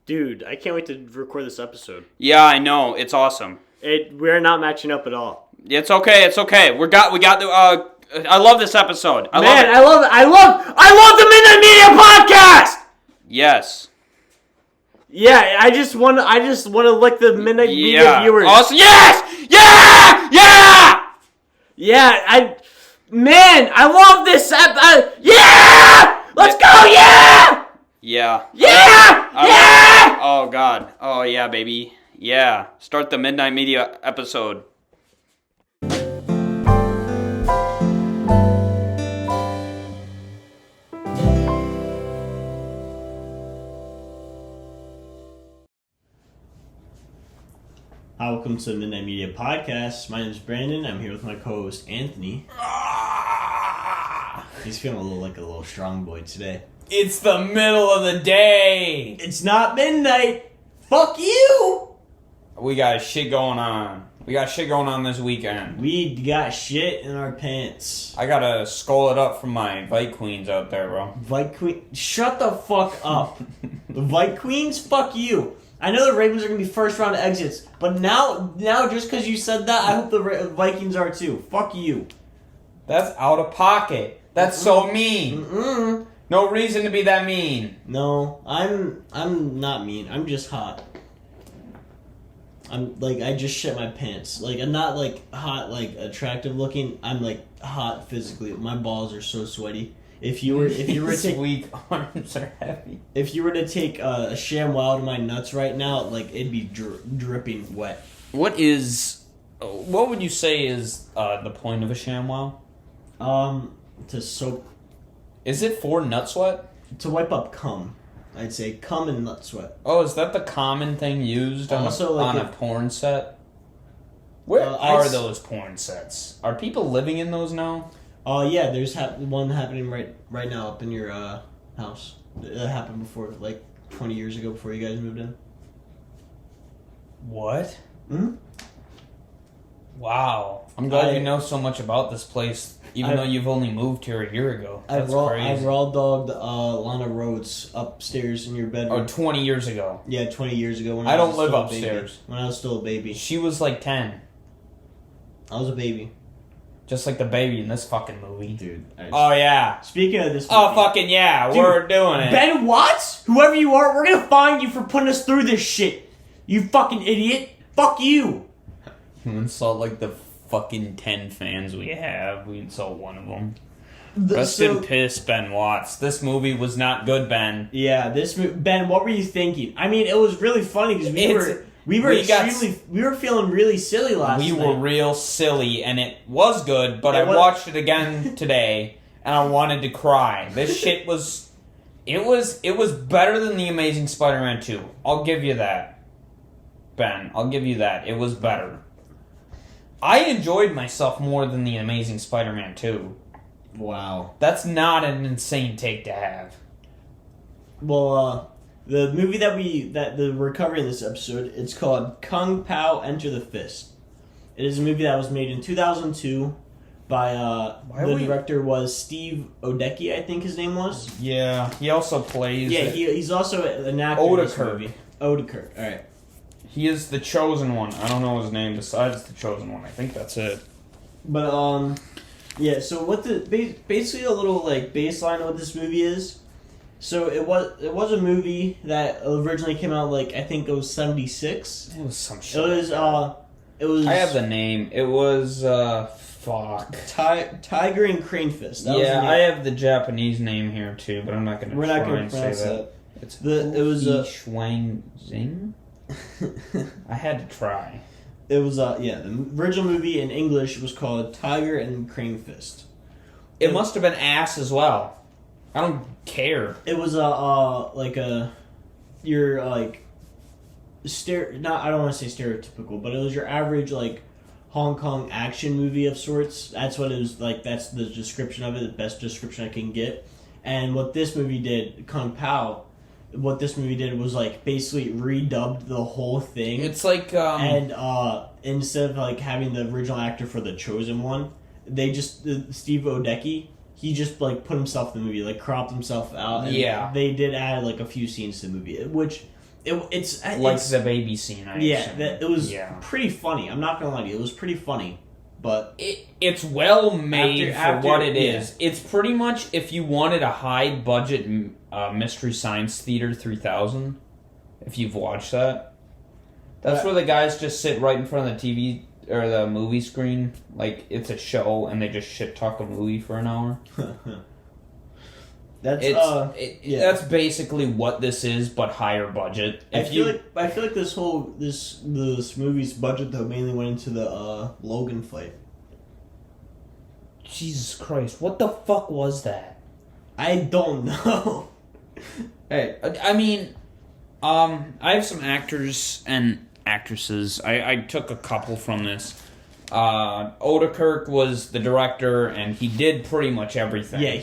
Dude, I can't wait to record this episode. Yeah, I know. It's awesome. We're not matching up at all. It's okay. It's okay. We got the. I love this episode. I love it. I love the Midnight Media Podcast. Yes. Yeah, I just want to lick the Midnight Media viewers. Awesome. Yes. Yeah. Yeah. Yeah. I love this. Yeah. Let's go. Yeah. Yeah. Yeah. Yeah. Oh God. Oh yeah, baby. Yeah. Start the Midnight Media episode. Welcome to the Midnight Media Podcast. My name is Brandon. I'm here with my co-host Anthony. He's feeling a little strong boy today. It's the middle of the day. It's not midnight. Fuck you. We got shit going on. We got shit going on this weekend. We got shit in our pants. I gotta skull it up from my Vite Queens out there, bro. Vite Queen, shut the fuck up. The Vite Queens, fuck you. I know the Ravens are gonna be first round exits, but now just because you said that, I hope the Vikings are too. Fuck you. That's out of pocket. That's so mean. No reason to be that mean. No, I'm not mean. I'm just hot. I just shit my pants. I'm not hot, attractive looking. I'm hot physically. My balls are so sweaty. If you were to take weak arms are heavy. If you were to take a ShamWow to my nuts right now, it'd be dripping wet. What would you say is the point of a ShamWow? To soak. Is it for nut sweat? To wipe up cum. I'd say cum and nut sweat. Oh, is that the common thing used on a porn set? Where are those porn sets? Are people living in those now? Yeah, there's one happening right now up in your house. It happened before, 20 years ago before you guys moved in. What? Hmm? Wow. I'm glad you know so much about this place, though you've only moved here a year ago. That's crazy. I raw dogged Lana Rhodes upstairs in your bedroom. Oh, 20 years ago. Yeah, 20 years ago. I don't live upstairs. When I was still a baby. She was 10. I was a baby. Just like the baby in this fucking movie. Dude. Oh, yeah. Speaking of this movie. Oh, fucking yeah. Dude, we're doing it. Ben Watts? Whoever you are, we're gonna find you for putting us through this shit. You fucking idiot. Fuck you. You insult, the fucking 10 fans we have. We insult one of them. Rest in piss, Ben Watts. This movie was not good, Ben. Yeah, Ben, what were you thinking? I mean, it was really funny because we were feeling really silly last night. We were real silly, and it was good, but I watched it again today, and I wanted to cry. This shit was... It was better than The Amazing Spider-Man 2. I'll give you that. Ben, I'll give you that. It was better. I enjoyed myself more than The Amazing Spider-Man 2. Wow. That's not an insane take to have. Well, the movie that we're covering in this episode, it's called Kung Pao Enter the Fist. It is a movie that was made in 2002 by the director was Steve Odecki, I think his name was. Yeah, he also plays. Yeah, he's also an actor. Odenkirk. Odenkirk. All right. He is the chosen one. I don't know his name besides the chosen one. I think that's it. But yeah. So basically a little baseline of what this movie is. So it was a movie that originally came out I think it was 76. It was some shit. It was. I have the name. It was fuck. Tiger and Crane Fist. I have the Japanese name here too, but I'm not gonna. We're not gonna pronounce that. It was Shuang Zing. I had to try. It was the original movie in English was called Tiger and Crane Fist. It must have been ass as well. I don't care. It was I don't want to say stereotypical, but it was your average Hong Kong action movie of sorts. That's what it was like. That's the description of it, the best description I can get. And what this movie did, Kung Pao, what this movie did was basically redubbed the whole thing. It's and instead of having the original actor for the chosen one, they just Steve Odecki, he just like put himself in the movie, like cropped himself out. And yeah. They did add like a few scenes to the movie, which it's the baby scene. It was pretty funny. I'm not gonna lie to you, it was pretty funny, but it's well made after, for what it is. It's pretty much if you wanted a high budget Mystery Science Theater 3000. If you've watched that, that's where the guys just sit right in front of the TV or the movie screen, like it's a show, and they just shit talk a movie for an hour. That's basically what this is, but higher budget. I feel like this movie's budget though mainly went into the Logan fight. Jesus Christ, what the fuck was that? I don't know. Hey, I mean, I have some actors and actresses. I took a couple from this. Odenkirk was the director, and he did pretty much everything. Yeah,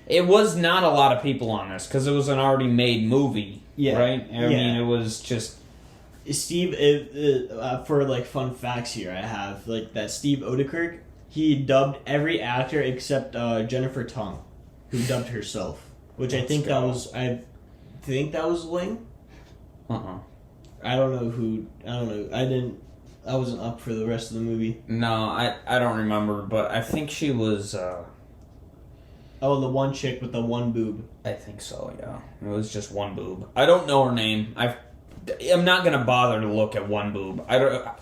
It was not a lot of people on this, because it was an already made movie, right? I mean, it was just... Steve, for, like, fun facts here, I have, like, that Steve Odenkirk, he dubbed every actor except Jennifer Tong, who dubbed herself, which I think that was Ling? I don't know. I wasn't up for the rest of the movie. No, I don't remember, but I think she was... Oh, the one chick with the one boob. I think so, yeah. It was just one boob. I don't know her name. I'm not going to bother to look at one boob.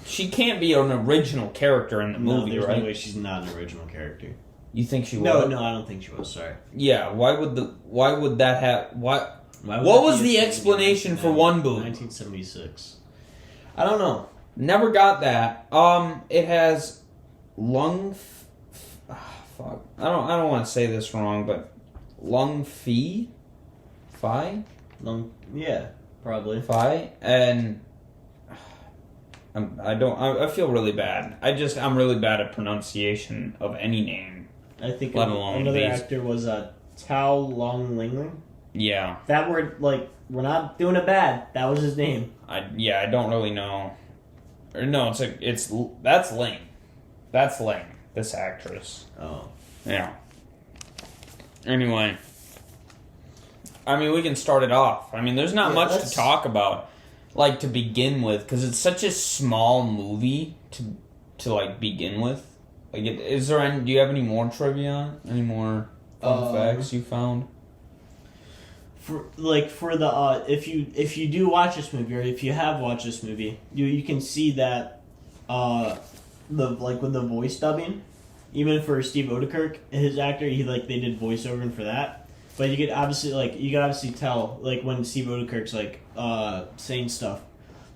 She can't be an original character in the movie, there's right? No way she's not an original character. You think she was? No, I don't think she was, sorry. Yeah, why would that have... What was the explanation for one boob? 1976. I don't know. Never got that. It has fuck. I don't want to say this wrong, but Lung Fi? Yeah, probably. Fi? And I feel really bad. I'm really bad at pronunciation of any name. I think another actor was Tao Long Ling. Yeah. That word, like, we're not doing it bad. That was his name. I don't really know. Or no, that's Ling. That's Ling, this actress. Oh. Yeah. Anyway. I mean, we can start it off. I mean, there's not much to talk about, like, to begin with, because it's such a small movie to like, begin with. Like, do you have any more trivia? Any more fun facts you found? If you do watch this movie, or if you have watched this movie, you can see that with the voice dubbing, even for Steve Odenkirk, his actor, they did voiceover for that. But you could obviously tell, like, when Steve Odenkirk's saying stuff,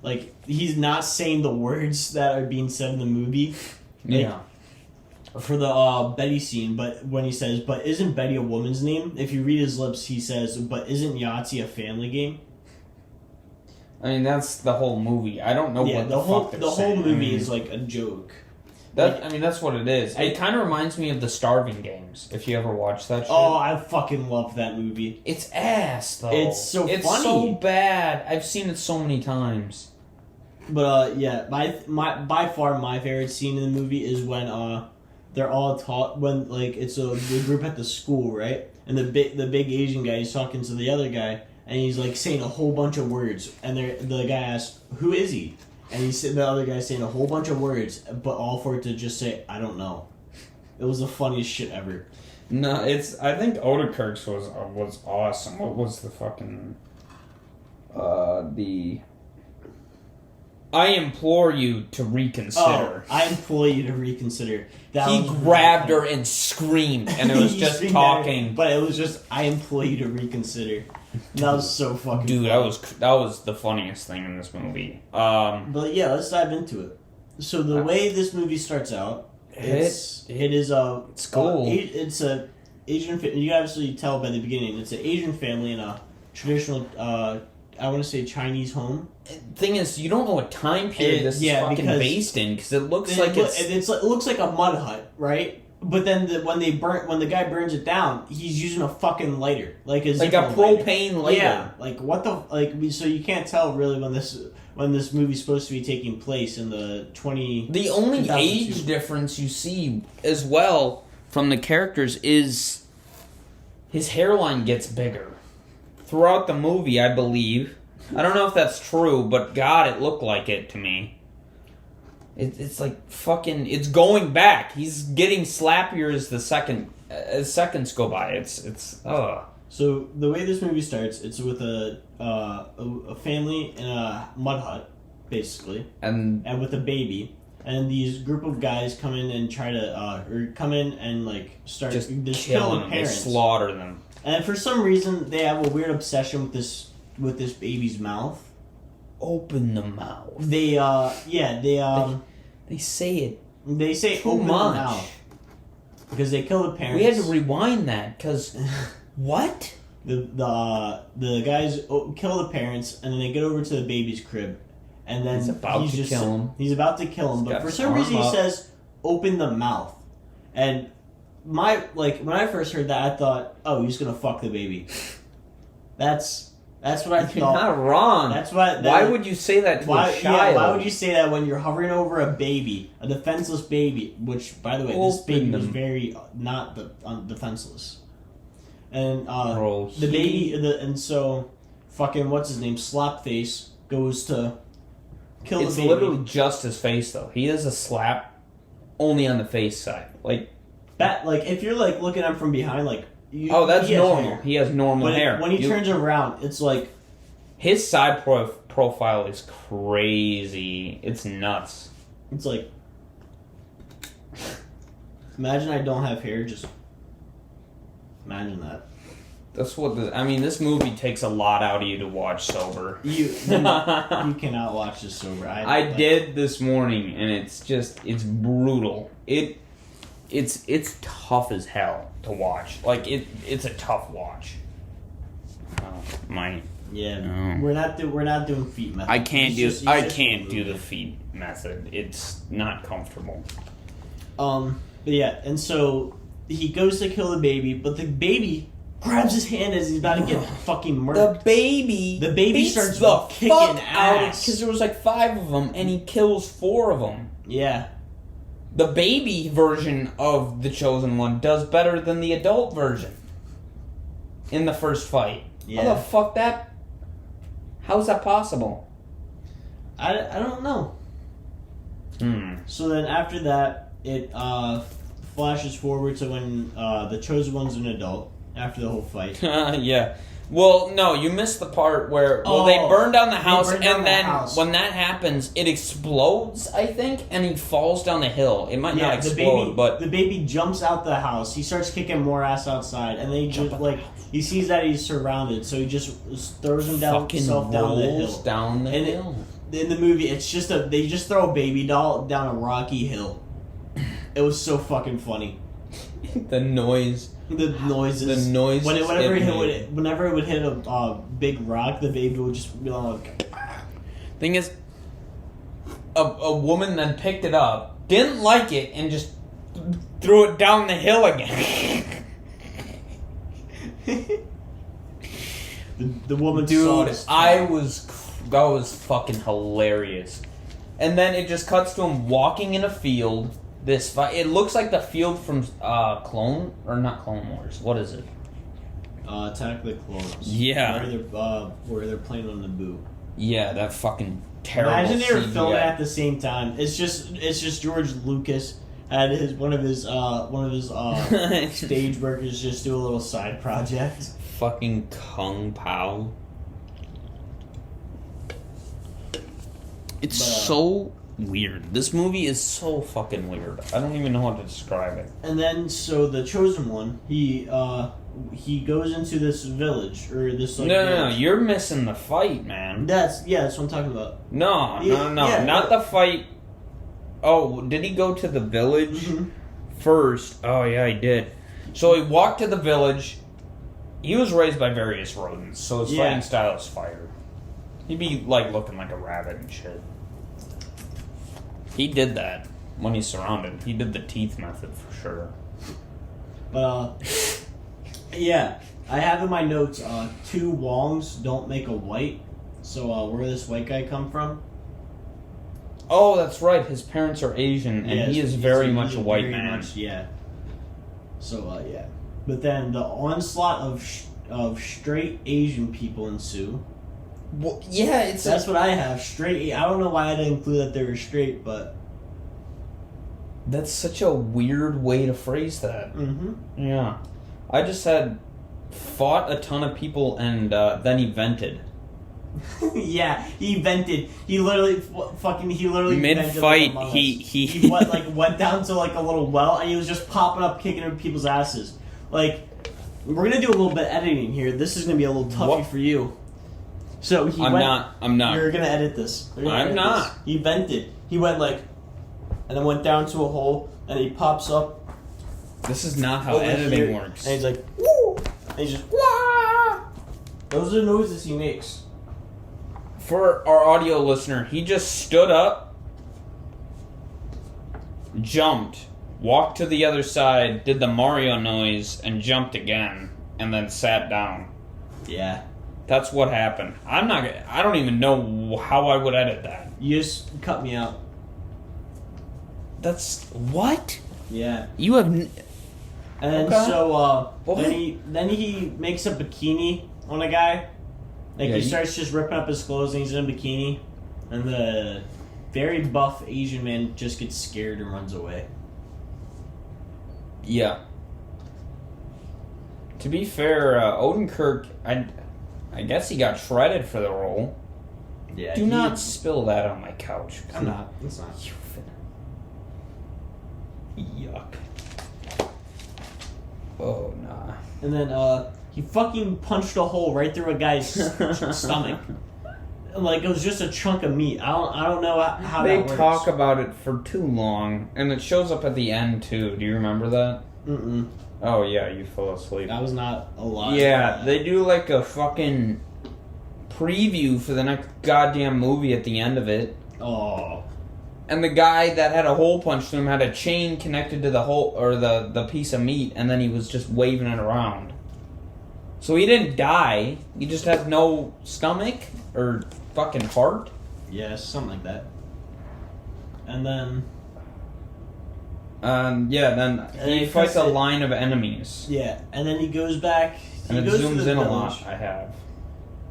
like, he's not saying the words that are being said in the movie. Yeah. For the Betty scene, but when he says, "But isn't Betty a woman's name?" If you read his lips, he says, "But isn't Yahtzee a family game?" I mean, that's the whole movie. I don't know what the fuck they're saying. The whole movie is like a joke. That's what it is. It kind of reminds me of the Starving Games. If you ever watched that shit. Oh, I fucking love that movie. It's ass though. It's funny. It's so bad. I've seen it so many times. But by far my favorite scene in the movie is when they're all when it's the group at the school, right? And the big Asian guy is talking to the other guy, and he's like saying a whole bunch of words, and the guy asks, "Who is he?" And the other guy saying a whole bunch of words, but all for it to just say, "I don't know." It was the funniest shit ever. No, I think Odenkirk's was awesome. What was the fucking I implore you to reconsider. Oh, I implore you to reconsider. He grabbed her and screamed, and it was just talking. But it was just, I implore you to reconsider. That was so fucking Dude, funny. that was the funniest thing in this movie. But yeah, let's dive into it. So the way this movie starts out, it's cool. It's a Asian. You can obviously tell by the beginning. It's an Asian family in a traditional, I want to say Chinese home. Thing is, you don't know what time period this is fucking based in, because it looks like it looks like a mud hut, right? But then when the guy burns it down, he's using a fucking lighter, like a propane lighter. Yeah, like what the so you can't tell really when this movie's supposed to be taking place in the 20. The only age difference you see as well from the characters is his hairline gets bigger throughout the movie, I believe. I don't know if that's true, but God, it looked like it to me. It's like fucking. It's going back. He's getting slappier as as seconds go by. It's. So the way this movie starts, it's with a family in a mud hut, basically, and with a baby, and these group of guys come in and try to come in and like start just killing them. parents, They slaughter them, and for some reason they have a weird obsession with this baby's mouth. Open the mouth. They They say it. They say too open much. the mouth because they kill the parents. We had to rewind that because what? The guys kill the parents, and then they get over to the baby's crib, and then He's about to kill him. He's about to kill him, He's but got for his some reason arm he up. says, "Open the mouth," and when I first heard that, I thought, "Oh, he's gonna fuck the baby." That's what I You're thought. not wrong. That's what. Why would you say that to a child? Yeah, why would you say that when you're hovering over a baby, a defenseless baby? Which, by the way, this baby was very not defenseless. And the baby, and so fucking what's his name, Slapface goes to kill the baby. It's literally just his face, though. He has a slap only on the face side, like that. Like if you're like looking at him from behind, like that's he has normal. hair. He has normal hair. When he turns around, it's like his side profile is crazy. It's nuts. It's like imagine I don't have hair. Just imagine that. That's what this movie takes a lot out of you to watch sober. You cannot watch this sober. I did this morning, and it's brutal. It's tough as hell to watch. Like it's a tough watch. Yeah, we're not doing feet method. I can't It's do do the feet method. It's not comfortable. But yeah, and so he goes to kill the baby, but the baby grabs his hand as he's about to get fucking murdered. The baby beats starts the kicking fuck ass because there was like 5 of them, and he kills 4 of them. Yeah. The baby version of the Chosen One does better than the adult version in the first fight. Yeah. How the fuck that? How's that possible? I don't know. So then after that, it flashes forward to when the Chosen One's an adult after the whole fight. Yeah. Well, no, you missed the part where they burn down the house, and then when that happens, it explodes, I think, and he falls down the hill. It might not explode, but the baby jumps out the house. He starts kicking more ass outside, and they just he sees that he's surrounded, so he just throws himself down the hill. Down the hill. In the movie, it's just they just throw a baby doll down a rocky hill. It was so fucking funny. The noises. Whenever it would hit a big rock, the baby would just be like. Thing is, a woman then picked it up, didn't like it, and just threw it down the hill again. the woman, dude, that was fucking hilarious. And then it just cuts to him walking in a field. It looks like the field from Clone Wars. What is it? Attack of the Clones. Yeah. Where they're playing on Naboo. Yeah, that fucking terrible. Imagine they were CGI. filming at the same time. It's just George Lucas had one of his stage workers just do a little side project. Fucking Kung Pao. It's so weird. This movie is so fucking weird. I don't even know how to describe it. And then, so the Chosen One, he goes into this village or this like. No, you're missing the fight, man. That's what I'm talking about. No, not the fight. Oh, did he go to the village first? Oh yeah, he did. So he walked to the village. He was raised by various rodents, so his fighting style is fire. He'd be like looking like a rabbit and shit. He did that when he's surrounded. He did the teeth method for sure. Yeah, I have in my notes, 2 Wongs don't make a white. So where this white guy come from? Oh, that's right. His parents are Asian, and he is very much a white man. Yeah. So yeah, but then the onslaught of straight Asian people ensue. Well, yeah, it's That's what I have. Straight. I don't know why I didn't include that they were straight, but that's such a weird way to phrase that. Yeah, I just had fought a ton of people and then he vented. yeah, he vented. He literally Mid vented fight. like He went down to like a little well, and he was just popping up, kicking in people's asses. Like, we're gonna do a little bit of editing here. This is gonna be a little toughy What? for you. So I'm not. You're gonna edit this. I'm not. This. He vented. He went like, and then went down to a hole, and he pops up. This is not how over editing here, works. And he's like, woo! And he's just, wah! Those are the noises he makes. For our audio listener, he just stood up, jumped, walked to the other side, did the Mario noise, and jumped again, and then sat down. Yeah. That's what happened. I don't even know how I would edit that. You just cut me out. That's what? Yeah. You have And Okay. so What? then he makes a bikini on a guy. Like Yeah, he you- starts just ripping up his clothes and he's in a bikini. And the very buff Asian man just gets scared and runs away. Yeah. To be fair, Odenkirk, I guess he got shredded for the role. Yeah. Do not spill that on my couch. I'm not. It's not. Yuck. Oh, nah. And then he fucking punched a hole right through a guy's stomach. Like it was just a chunk of meat. I don't know how They that works. talk about it for too long, and it shows up at the end too. Do you remember that? Mm-mm. Oh yeah, you fell asleep. I was not alive. Yeah, they do like a fucking preview for the next goddamn movie at the end of it. Oh. And the guy that had a hole punched him had a chain connected to the hole or the piece of meat, and then he was just waving it around. So he didn't die. He just has no stomach or fucking heart. Yeah, something like that. And then Yeah, then And he he fights a cuts it. line of enemies. yeah, and then he goes back. And he it goes to zooms the in a village. lot, I have.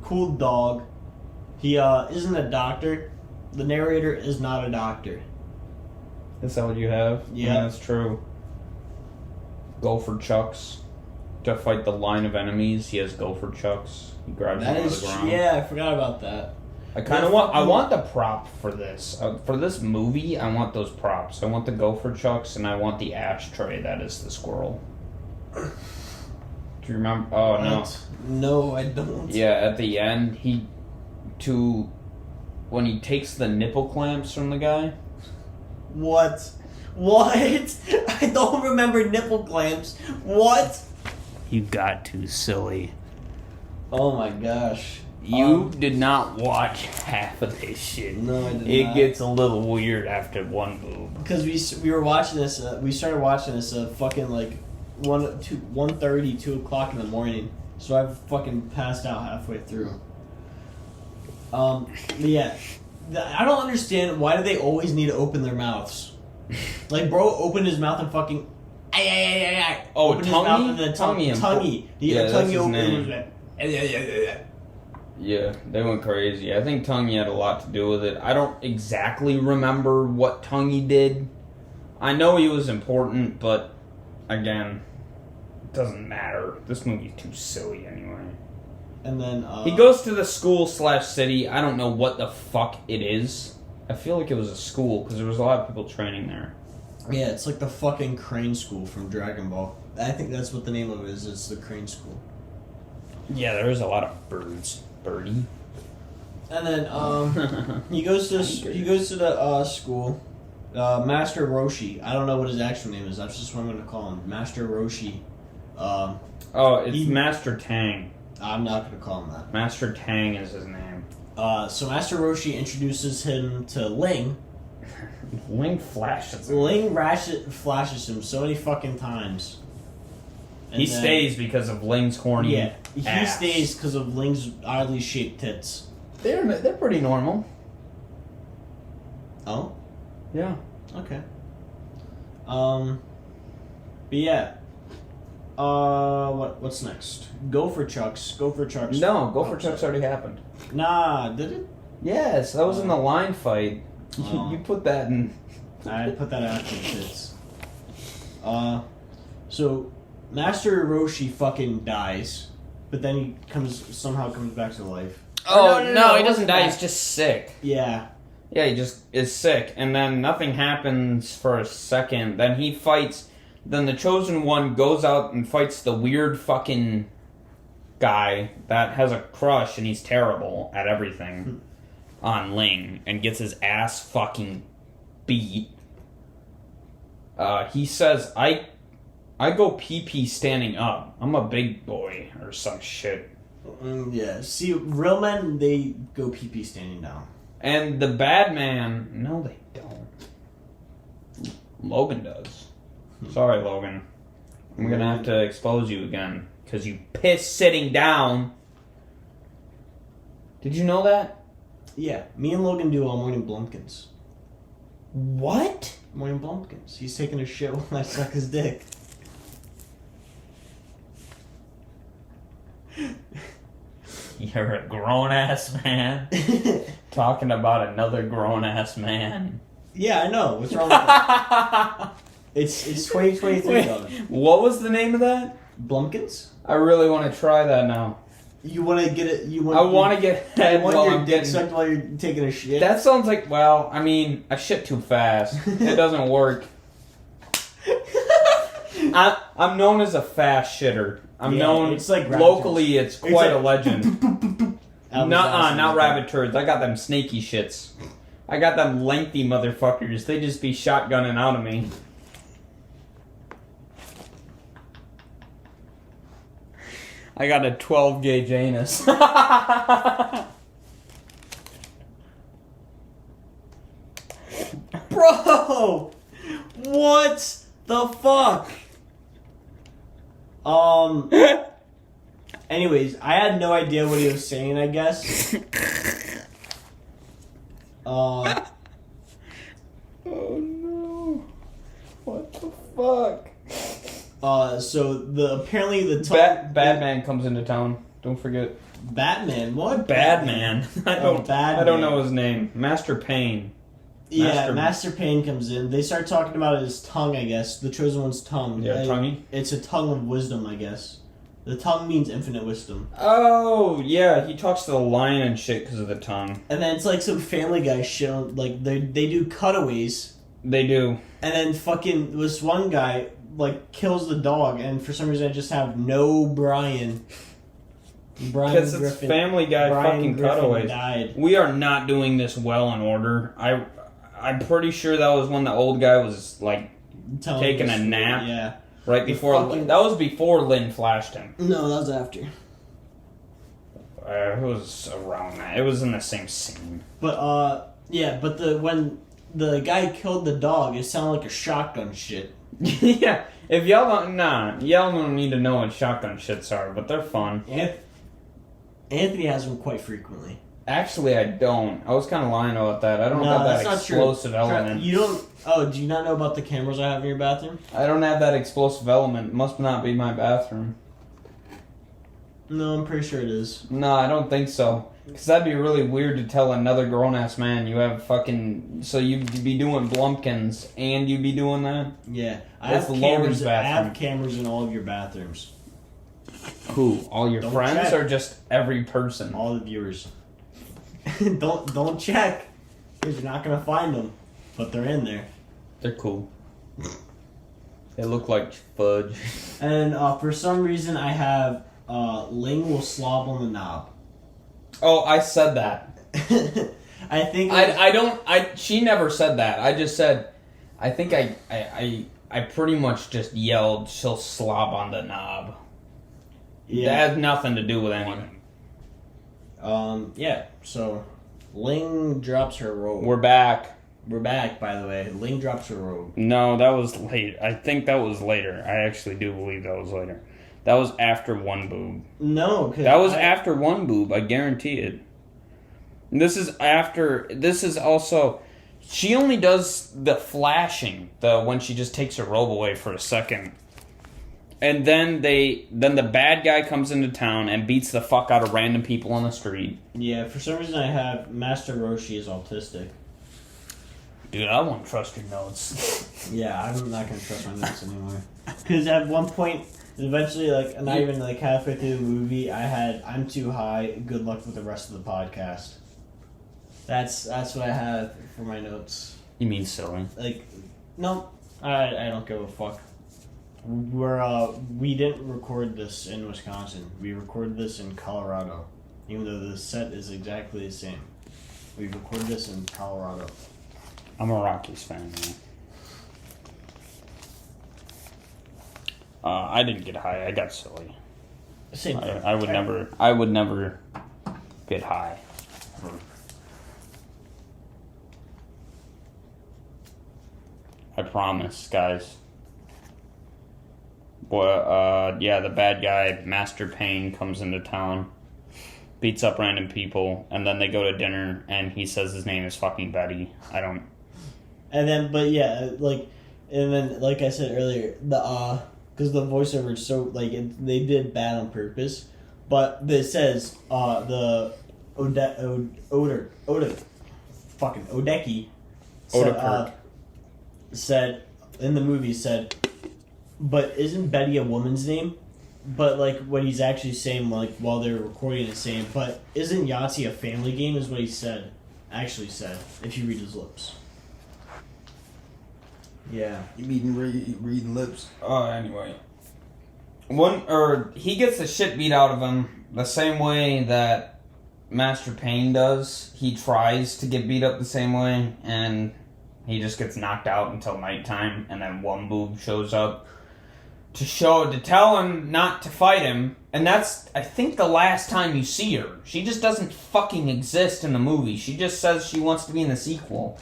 Cool dog. He isn't a doctor. The narrator is not a doctor. Is that what you have? Yeah. That's true. Gopher Chucks. To fight the line of enemies, he has Gopher Chucks. He grabs them That out of is the ground. yeah, I forgot about that. I kind of want. I want the prop for this. For this movie, I want those props. I want the Gopher Chucks, and I want the ashtray that is the squirrel. Do you remember? Oh no. What? No, I don't. Yeah, at the end, when he takes the nipple clamps from the guy. What? What? I don't remember nipple clamps. What? You got to, silly. Oh my gosh. You did not watch half of this shit. No, I did It not. gets a little weird after one move. Because we were watching this. We started watching this fucking like 1:30, 2 o'clock in the morning. So I fucking passed out halfway through. But yeah, I don't understand why do they always need to open their mouths? Like, bro, opened his mouth and fucking. Oh, opened his Tonguey? mouth and then Tonguey. Tonguey. Yeah, that's Tonguey his opened name. his Yeah, they went crazy. I think Tonguey had a lot to do with it. I don't exactly remember what Tonguey did. I know he was important, but again, it doesn't matter. This movie's too silly anyway. And then He goes to the school/city. I don't know what the fuck it is. I feel like it was a school because there was a lot of people training there. Yeah, it's like the fucking Crane School from Dragon Ball. I think that's what the name of it is. It's the Crane School. Yeah, there was a lot of birds. Birdie. And then he goes to the school. Master Roshi. I don't know what his actual name is. That's just what I'm gonna call him. Master Roshi. Oh, it's Master Tang. I'm not gonna call him that. Master Tang is his name. So Master Roshi introduces him to Ling. Ling flashes him. Ling flashes him so many fucking times. And He then- stays because of Ling's horny Yeah, he ass. stays because of Ling's oddly shaped tits. They're pretty normal. Oh, Yeah. okay. But yeah. What's next? Gopher Chucks. Gopher Chucks. No, Gopher Chucks already happened. Nah, did it? Yes, that was in the line fight. Oh. You put that in. I put that after the shits. So Master Roshi fucking dies, but then he somehow comes back to life. Oh, no, he it doesn't wasn't die, that. he's just sick. Yeah. Yeah, he just is sick, and then nothing happens for a second. Then he fights. Then the Chosen One goes out and fights the weird fucking guy that has a crush, and he's terrible at everything on Ling, and gets his ass fucking beat. He says, I go pee-pee standing up. I'm a big boy, or some shit. Yeah. See, real men, they go pee-pee standing down. And the bad man, no, they don't. Logan does. Sorry, Logan. I'm gonna have to expose you again because you piss sitting down. Did you know that? Yeah. Me and Logan do all morning Blumpkins. What? Morning Blumpkins. He's taking a shit while I suck his dick. You're a grown ass man talking about another grown ass man. Yeah, I know. What's wrong with that? It's 2023, dog. What was the name of that? Blumpkins? I really want to try that now. You want to get it? I want to get You head want while your I'm dick getting. sucked while you're taking a shit? That sounds like, well, I mean, I shit too fast. It doesn't work. I'm known as a fast shitter. I'm Yeah, known it's like rabbit locally. It's quite like- a legend. Elvis Nuh-uh, Presley. not rabbit turds. I got them snaky shits. I got them lengthy motherfuckers. They just be shotgunning out of me. I got a 12 gauge anus. Bro! What the fuck? Anyways, I had no idea what he was saying, I guess. Oh no. What the fuck? So apparently the Batman comes into town. Don't forget. Batman? What? Badman. I don't Badman. know his name. Master Payne. Yeah, Master Payne comes in. They start talking about his tongue, I guess. The Chosen One's tongue. Yeah, tonguey? It's a tongue of wisdom, I guess. The tongue means infinite wisdom. Oh, yeah, he talks to the lion and shit because of the tongue. And then it's like some Family Guy shit. Like, they do cutaways. They do. And then fucking this one guy, like, kills the dog. And for some reason I just have no Brian. Brian Because it's Griffin. Family Guy Brian fucking Griffin cutaways. died. We are not doing this well in order. I'm pretty sure that was when the old guy was, like, Telling taking us- a nap. Yeah. right before... fucking- That was before Lynn flashed him. No, that was after. It was around that. It was in the same scene. But yeah, but when the guy killed the dog, it sounded like a shotgun shit. Yeah, if y'all don't need to know what shotgun shits are, but they're fun. Anthony has them quite frequently. Actually, I don't. I was kind of lying about that. I don't No, have that's that not true. explosive element. You don't. Oh, do you not know about the cameras I have in your bathroom? I don't have that explosive element. Must not be my bathroom. No, I'm pretty sure it is. No, I don't think so. Because that'd be really weird to tell another grown-ass man you have fucking... So you'd be doing Blumpkins, and you'd be doing that? Yeah, I That's have Logan's cameras. I bathroom. have cameras in all of your bathrooms. Who? All your Don't friends, check. or just every person? All the viewers. don't check, because you're not gonna find them, but they're in there. They're cool. They look like fudge. And for some reason, I have Ling will slob on the knob. Oh, I said that. I think. She never said that. I just said, I think I pretty much just yelled, she'll slob on the knob. Yeah. That has nothing to do with anything. Yeah. So, Ling drops her robe. We're back. We're back, by the way. Ling drops her robe. No, that was late. I think that was later. I actually do believe that was later. That was after one boob. No, because That was after one boob. I guarantee it. This is after. This is also. She only does the flashing, when she just takes her robe away for a second. And then the bad guy comes into town and beats the fuck out of random people on the street. Yeah, for some reason I have Master Roshi is autistic. Dude, I won't trust your notes. Yeah, I'm not gonna trust my notes anymore. Because at one point, eventually, like, not even like halfway through the movie, I'm too high. Good luck with the rest of the podcast. That's what I have for my notes. You mean silly? Like, no, I don't give a fuck. We didn't record this in Wisconsin. We recorded this in Colorado, even though the set is exactly the same. We recorded this in Colorado. I'm a Rockies fan, man. I didn't get high. I got silly. Same thing. I would never get high. I promise, guys. Yeah, the bad guy, Master Payne, comes into town, beats up random people, and then they go to dinner, and he says his name is fucking Betty. And then, like I said earlier, because the voiceover is so, like, they did bad on purpose, but it says, the Odeki said, in the movie said, but isn't Betty a woman's name? But, like, what he's actually saying, like, while they were recording it, saying, but isn't Yahtzee a family game, is what he actually said, if you read his lips. Yeah. You mean reading lips? Anyway. He gets the shit beat out of him the same way that Master Payne does. He tries to get beat up the same way, and he just gets knocked out until nighttime, and then one boob shows up to tell him not to fight him, and that's, I think, the last time you see her. She just doesn't fucking exist in the movie. She just says she wants to be in the sequel.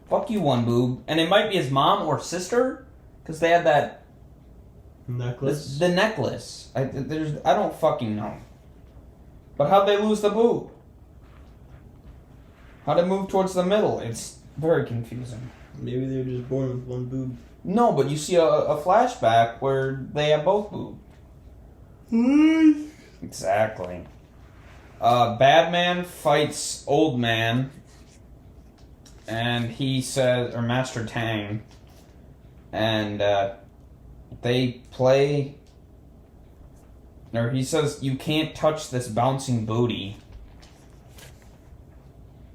Fuck you, one boob. And it might be his mom or sister, because they had that necklace. The necklace. I don't fucking know. But how'd they lose the boob? How'd it move towards the middle? It's very confusing. Maybe they were just born with one boob. No, but you see a flashback where they have both boobs. Exactly. Bad man fights old man, and he says, or Master Tang, and they play, or he says, you can't touch this bouncing booty.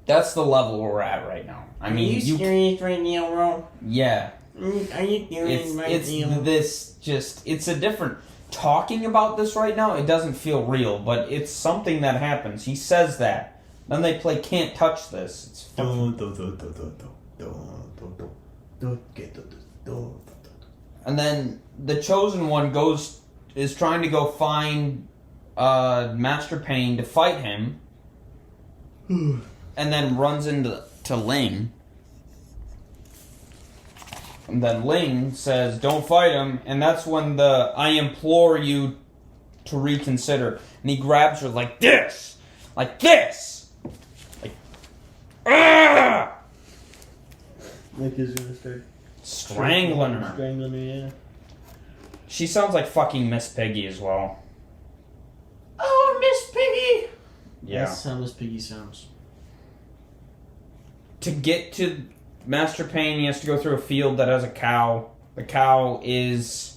That's the level we're at right now. I mean, are you serious right now, bro? Yeah. Are you serious right now? It's a different... Talking about this right now, it doesn't feel real, but it's something that happens. He says that. Then they play Can't Touch This. It's fucking... And then the Chosen One is trying to go find Master Payne to fight him. And then runs into Ling. And then Ling says, don't fight him. And that's when I implore you to reconsider. And he grabs her like this. Like this. Like, ah! Like he's gonna start strangling her. Strangling her, yeah. She sounds like fucking Miss Piggy as well. Oh, Miss Piggy! Yeah. That's how Miss Piggy sounds. To get to Master Payne, he has to go through a field that has a cow. The cow is...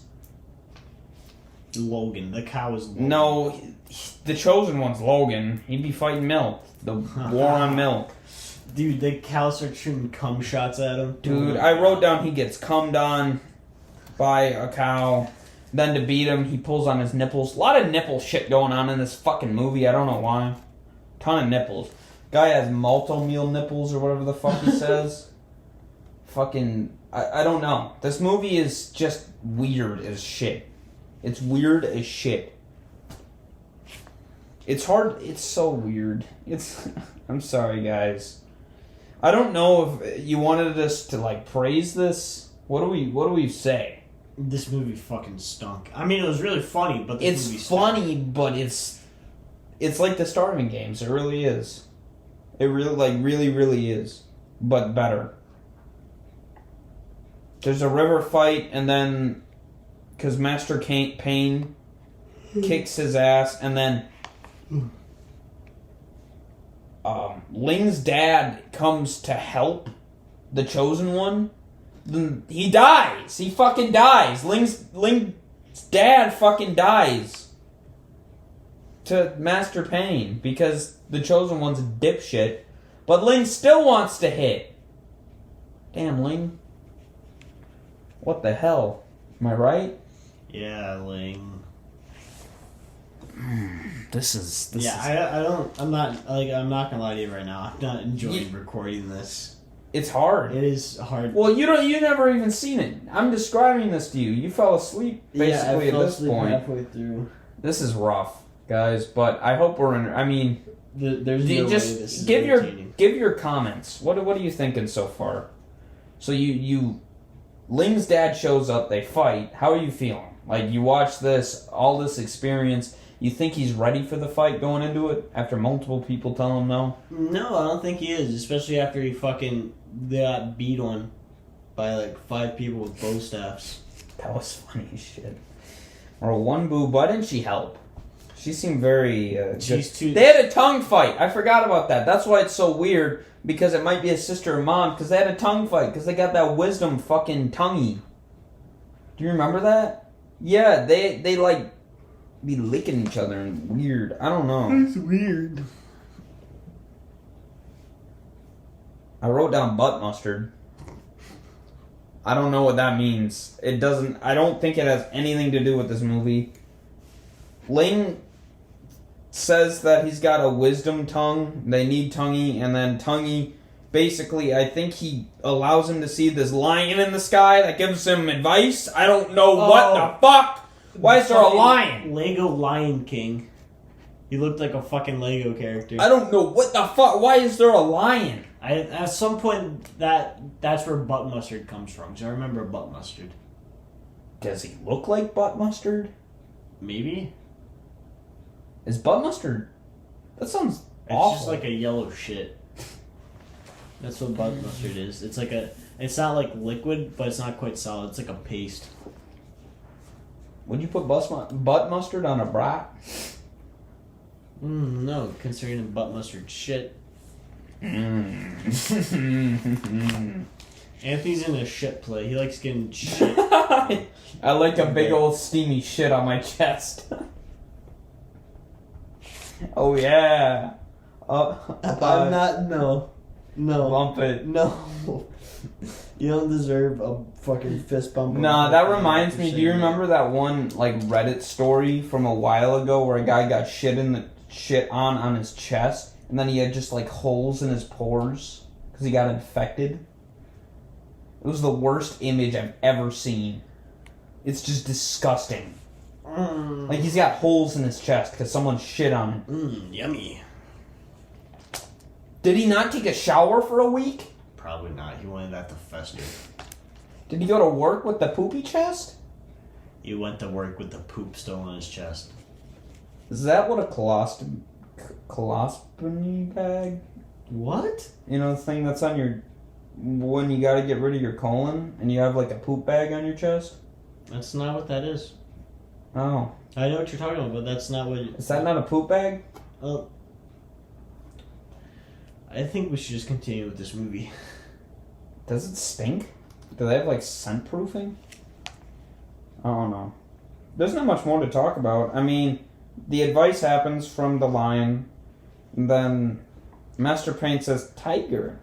Logan. The cow is Logan. No, the Chosen One's Logan. He'd be fighting Milk. The war on Milk. Dude, the cow starts shooting cum shots at him. Dude, I wrote down he gets cummed on by a cow. Then to beat him, he pulls on his nipples. A lot of nipple shit going on in this fucking movie. I don't know why. Ton of nipples. Guy has multi-meal nipples or whatever the fuck he says. Fucking... I don't know. This movie is just weird as shit. It's weird as shit. It's hard... It's so weird. It's... I'm sorry, guys. I don't know if you wanted us to, like, praise this. What do we say? This movie fucking stunk. I mean, it was really funny, but this movie It's stunk. funny, but it's like the Starving Games. It really is. It really is. But better. There's a river fight, and then because Master Payne kicks his ass, and then Ling's dad comes to help the Chosen One. Then he dies. He fucking dies. Ling's dad fucking dies to Master Payne because the Chosen One's a dipshit. But Ling still wants to hit. Damn, Ling. What the hell? Am I right? Yeah, Ling. This is I'm not gonna lie to you right now. I'm not enjoying recording this. It's hard. It is hard. Well, you never even seen it. I'm describing this to you. You fell asleep basically at this point. Halfway through. This is rough, guys. But I hope we're in. I mean, there's no way this is give entertaining. your comments. What are you thinking so far? So you Ling's dad shows up. They fight. How are you feeling? Like you watch all this experience. You think he's ready for the fight going into it after multiple people tell him no? No, I don't think he is. Especially after he got beat on by like 5 people with bow staffs. That was funny as shit. Or one boob. Why didn't she help? She seemed very. They had a tongue fight. I forgot about that. That's why it's so weird. Because it might be a sister or mom. Because they had a tongue fight. Because they got that wisdom fucking tonguey. Do you remember that? Yeah, they like be licking each other and weird. I don't know. It's weird. I wrote down butt mustard. I don't know what that means. It doesn't. I don't think it has anything to do with this movie. Ling says that he's got a wisdom tongue. They need Tonguey, and then Tonguey, basically, I think he allows him to see this lion in the sky that gives him advice. I don't know what the fuck. Why is there a lion? Lego Lion King. He looked like a fucking Lego character. I don't know what the fuck. Why is there a lion? At some point, that's where butt mustard comes from. Because I remember butt mustard. Does he look like butt mustard? Maybe. Is butt mustard? That sounds It's awful. just like a yellow shit. That's what butt mustard is. It's like it's not like liquid, but it's not quite solid. It's like a paste. Would you put butt mustard on a brat? No, considering butt mustard shit. Anthony's in a shit play. He likes getting shit. I like a big old steamy shit on my chest. Oh yeah. I'm not. No. Bump it. No. You don't deserve a fucking fist bump. Nah, that reminds me. Do you remember that one like Reddit story from a while ago where a guy got shit on his chest, and then he had just like holes in his pores because he got infected? It was the worst image I've ever seen. It's just disgusting. Like he's got holes in his chest because someone shit on him. Yummy. Did he not take a shower for a week? Probably not. He wanted that to fester. Did he go to work with the poopy chest? He went to work with the poop still on his chest. Is that what a colostomy bag? What? You know, the thing that's on your... when you gotta get rid of your colon and you have like a poop bag on your chest? That's not what that is. Oh. I know what you're talking about, but that's not what... Is that not a poop bag? I think we should just continue with this movie. Does it stink? Do they have like scent proofing? I don't know. There's not much more to talk about. I mean, the advice happens from the lion. And then Master Payne says, Tiger.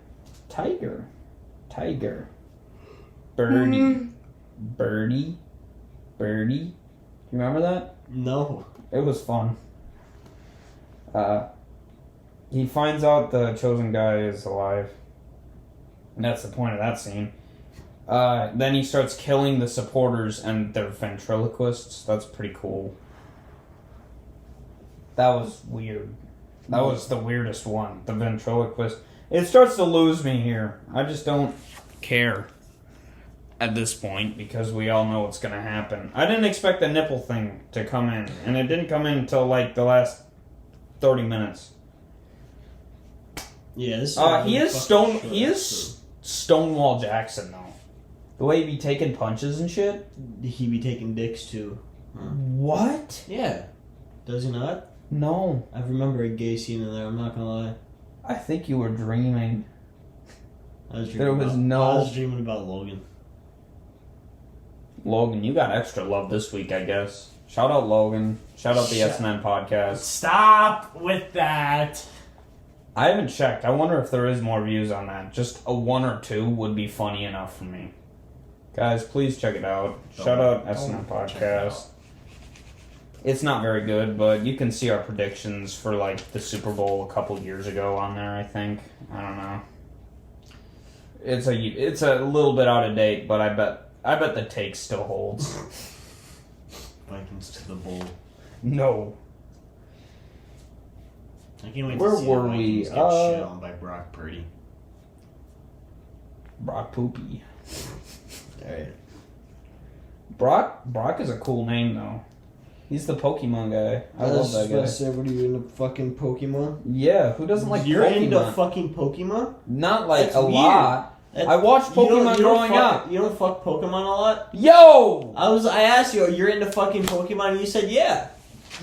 Tiger. Tiger. Birdie. Birdie. Birdie. Do you remember that? No. It was fun. He finds out the chosen guy is alive. And that's the point of that scene. Then he starts killing the supporters and their ventriloquists. That's pretty cool. That was weird. That was the weirdest one. The ventriloquist. It starts to lose me here. I just don't care at this point because we all know what's going to happen. I didn't expect the nipple thing to come in. And it didn't come in until like the last 30 minutes. Yeah, this He is Stonewall Jackson though. The way he be taking punches and shit? He be taking dicks too. What? Yeah. Does he not? No. I remember a gay scene in there, I'm not gonna lie. I think you were dreaming. I was There was dreaming no- I was dreaming about Logan. Logan, you got extra love this week, I guess. Shout out Logan. Shout out the Shut- SNN podcast. Stop with that. I haven't checked. I wonder if there is more views on that. Just a 1 or 2 would be funny enough for me. Guys, please check it out. Shout out SNN Don't check it podcast. It's not very good, but you can see our predictions for like the Super Bowl a couple years ago on there, I think. I don't know. It's a little bit out of date, but I bet the take still holds. Vikings to the bowl. No. I can't wait Where to see were the Vikings we? get shit on by Brock Purdy. Brock Poopy. Alright. Brock is a cool name though. He's the Pokemon guy. I love that guy. Say, what are you into fucking Pokemon? Yeah, who doesn't like You're Pokemon? into fucking Pokemon? Not like That's a weird. lot. I watched Pokemon growing up. You don't fuck Pokemon a lot? Yo! I asked you, you're into fucking Pokemon, and you said yeah.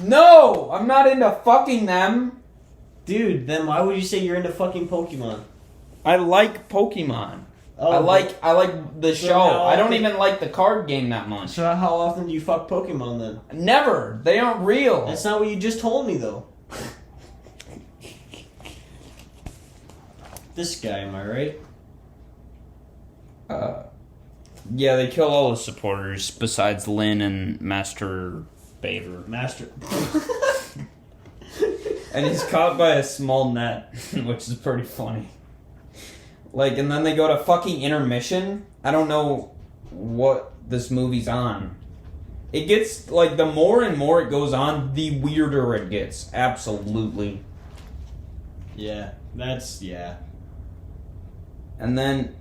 No! I'm not into fucking them. Dude, then why would you say you're into fucking Pokemon? I like Pokemon. Oh, I like the So show. how I don't often- even like the card game that much. So how often do you fuck Pokemon then? Never. They aren't real. That's not what you just told me though. This guy, am I right? Yeah, they kill all the supporters besides Lynn and Master Baver. Master. And he's caught by a small net, which is pretty funny. Like, and then they go to fucking intermission. I don't know what this movie's on. It gets, like, the more and more it goes on, the weirder it gets. Absolutely. Yeah, yeah. And then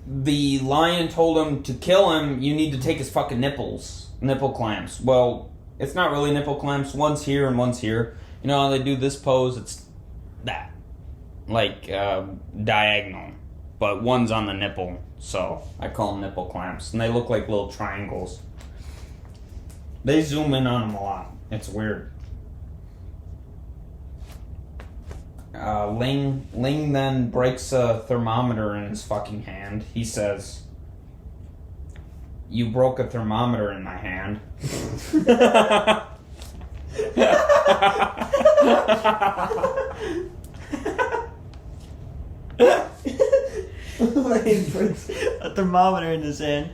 the lion told him to kill him, you need to take his fucking nipples. Nipple clamps. Well, it's not really nipple clamps. One's here and one's here. You know how they do this pose? It's that. Like, diagonal. But one's on the nipple. So, I call them nipple clamps. And they look like little triangles. They zoom in on them a lot. It's weird. Ling then breaks a thermometer in his fucking hand. He says, "You broke a thermometer in my hand." He puts a thermometer in his hand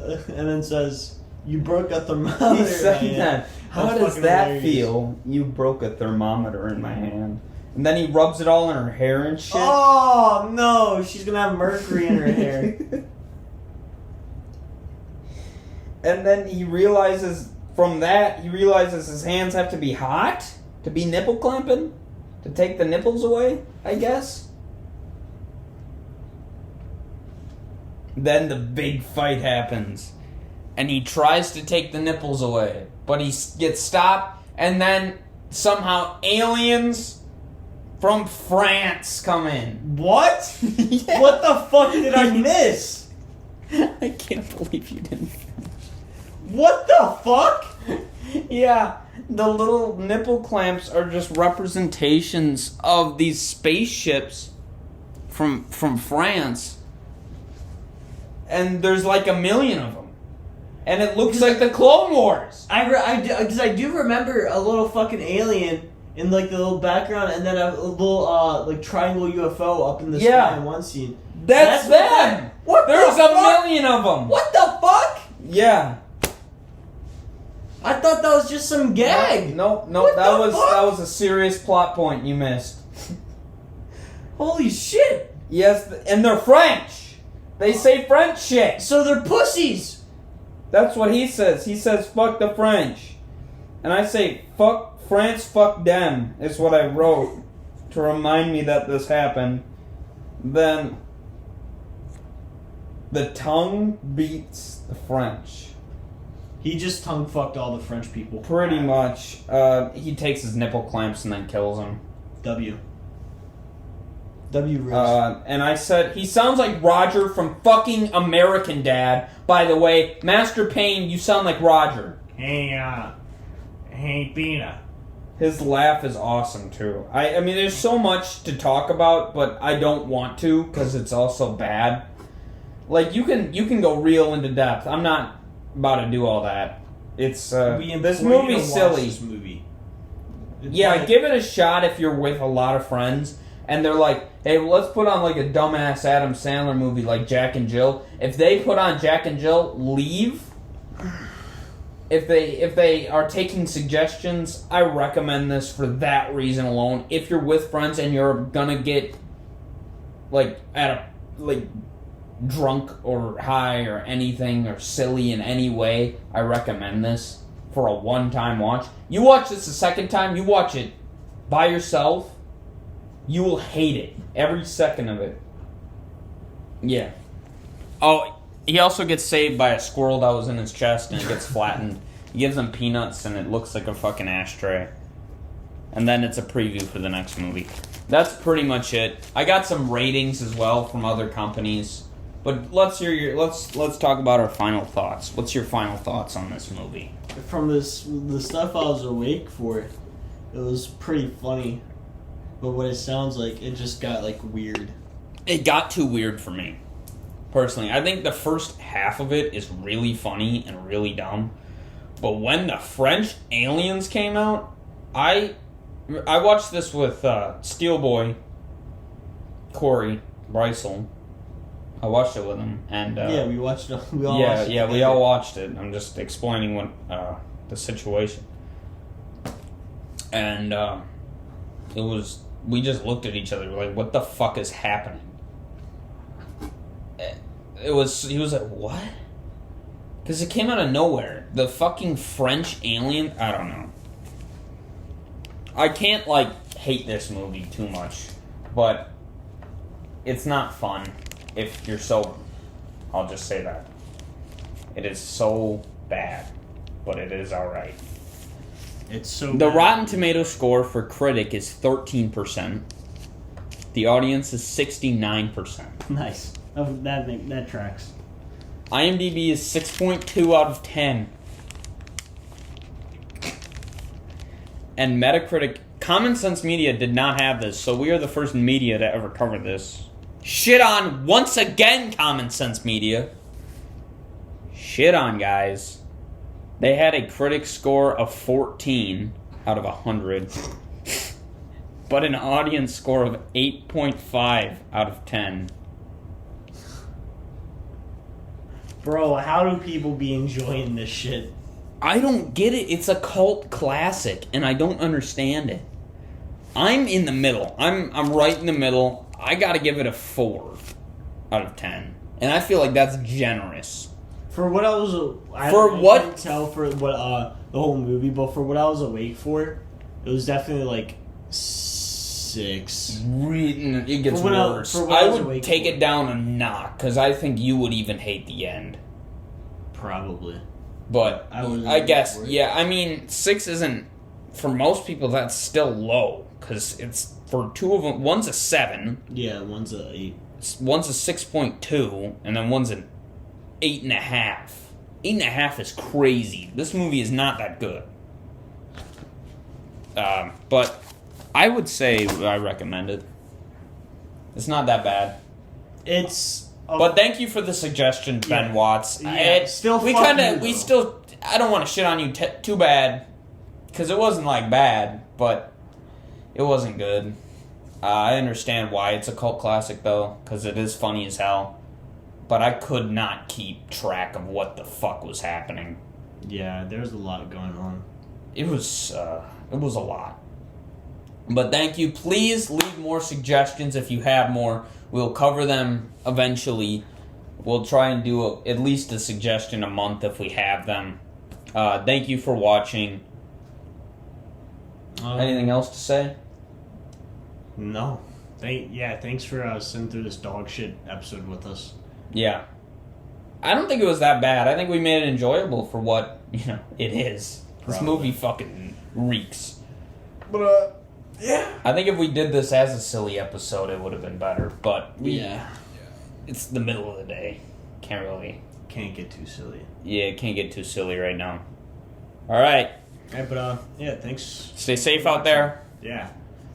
and then says, "You broke a thermometer." He in said my hand." that. How That's does fucking that hilarious. feel? You broke a thermometer in my hand. And then he rubs it all in her hair and shit. Oh no, she's gonna have mercury in her hair. And then he realizes his hands have to be hot to be nipple clamping, to take the nipples away, I guess. Then the big fight happens. And he tries to take the nipples away, but he gets stopped, and then somehow aliens from France come in. What? Yeah. What the fuck did I miss? I can't believe you didn't. What the fuck? Yeah, the little nipple clamps are just representations of these spaceships from France. And there's like 1 million of them. And it looks like the Clone Wars. Because I do remember a little fucking alien in like the little background, and then a little like triangle UFO up in the Yeah. sky in one scene. That's them. What There's the a fuck? million of them. What the fuck? Yeah. I thought that was just some gag. No, What that the was fuck? a serious plot point you missed. Holy shit! Yes, and they're French. They say French shit. So they're pussies. That's what he says. He says, fuck the French. And I say, fuck France, fuck them, is what I wrote to remind me that this happened. Then, the tongue beats the French. He just tongue fucked all the French people. Pretty much. He takes his nipple clamps and then kills them. W. W. Rich. And I said, he sounds like Roger from fucking American Dad. By the way, Master Payne, you sound like Roger. Hey, Bina. His laugh is awesome, too. I mean, there's so much to talk about, but I don't want to, because it's also bad. Like, you can go real into depth. I'm not about to do all that. It's, this movie's silly. This movie. Yeah, give it a shot if you're with a lot of friends, and they're like, hey, well, let's put on, like, a dumbass Adam Sandler movie like Jack and Jill. If they put on Jack and Jill, leave. If they are taking suggestions, I recommend this for that reason alone. If you're with friends and you're gonna get drunk or high or anything or silly in any way, I recommend this for a one-time watch. You watch this a second time, you watch it by yourself, you will hate it. Every second of it. Yeah. Oh, he also gets saved by a squirrel that was in his chest and it gets flattened. He gives him peanuts and it looks like a fucking ashtray. And then it's a preview for the next movie. That's pretty much it. I got some ratings as well from other companies. But let's talk about our final thoughts. What's your final thoughts on this movie? From the stuff I was awake for, it was pretty funny. But what it sounds like, it just got weird. It got too weird for me. Personally, I think the first half of it is really funny and really dumb. But when the French aliens came out, I watched this with Steelboy, Corey Breisel. I watched it with him, and we watched it. We all watched it. I'm just explaining what the situation, and it was. We just looked at each other like, "What the fuck is happening?" He was like, "What?" Because it came out of nowhere. The fucking French alien. I don't know. I can't hate this movie too much, but it's not fun if you're sober. I'll just say that. It is so bad, but it is alright. It's so The bad. Rotten Tomato score for critic is 13%. The audience is 69%. Nice. That tracks. IMDb is 6.2 out of 10. And Metacritic, Common Sense Media did not have this, so we are the first media to ever cover this. Shit on once again, Common Sense Media. Shit on, guys. They had a critic score of 14 out of 100. But an audience score of 8.5 out of 10. Bro, how do people be enjoying this shit? I don't get it. It's a cult classic, and I don't understand it. I'm in the middle. I'm right in the middle. I gotta give it a 4 out of 10. And I feel like that's generous. For what I was... I can't tell for what the whole movie, but for what I was awake for, it was definitely 6. It gets worse. I would take it down a notch, because I think you would even hate the end. Probably. But I guess, yeah, I mean, 6 isn't... For most people, that's still low, because it's... For two of them, one's a 7. Yeah, one's a 8. One's a 6.2, and then one's an 8.5. 8.5 is crazy. This movie is not that good. But I would say I recommend it. It's not that bad. But thank you for the suggestion, Ben Watts. Yeah, I don't want to shit on you too bad, because it wasn't bad, but it wasn't good. I understand why it's a cult classic, though, because it is funny as hell. But I could not keep track of what the fuck was happening. Yeah, there's a lot going on. It was a lot. But thank you. Please leave more suggestions if you have more. We'll cover them eventually. We'll try and do at least a suggestion a month if we have them. Thank you for watching. Anything else to say? No. Thanks for sitting through this dog shit episode with us. Yeah. I don't think it was that bad. I think we made it enjoyable for what, it is. This movie fucking reeks. But Yeah. I think if we did this as a silly episode, it would have been better. But it's the middle of the day. Can't get too silly. Yeah, can't get too silly right now. All right. All right, but yeah, thanks. Stay safe out there. Yeah,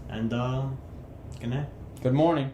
and good night. Good morning.